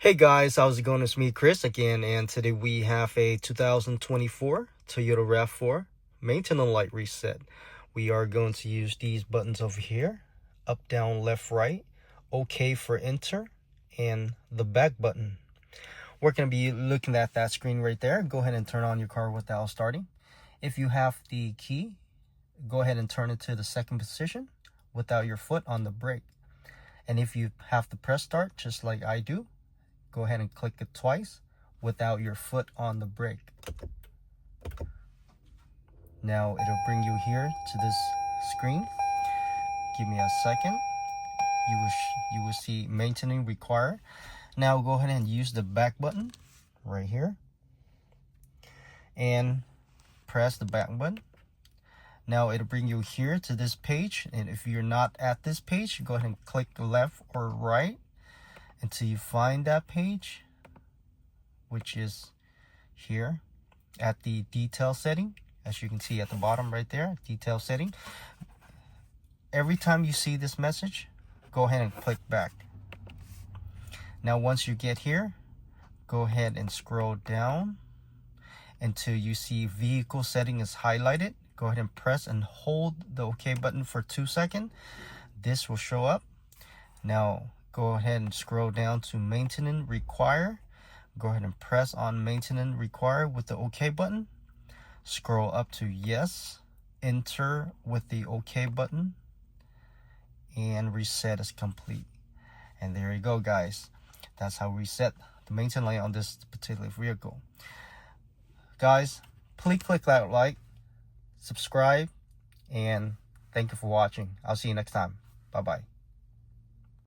Hey guys, how's it going? It's me, Chris, again, and today we have a 2024 Toyota RAV4 maintenance light reset. We are going to use these buttons over here, up, down, left, right, OK for enter, and the back button. We're going to be looking at that screen right there. Go ahead and turn on your car without starting. If you have the key, go ahead and turn it to the second position without your foot on the brake. And if you have to press start, just like I do, go ahead and click it twice without your foot on the brake. Now it'll bring you here to this screen. Give me a second. You will see maintenance required. Now go ahead and use the back button right here and press the back button. Now it'll bring you here to this page, and if you're not at this page, go ahead and click left or right until you find that page, which is here at the detail setting. As you can see at the bottom right there, detail setting. Every time you see this message, go ahead and click back. Now once you get here, go ahead and scroll down until you see vehicle setting is highlighted. Go ahead and press and hold the OK button for 2 seconds. This will show up. Now go ahead and scroll down to maintenance require. Go ahead and press on maintenance require with the OK button. Scroll up to yes, enter with the OK button, and reset is complete. And there you go, guys. That's how we reset the maintenance light on this particular vehicle. Guys, please click that like, subscribe, and thank you for watching. I'll see you next time. Bye bye.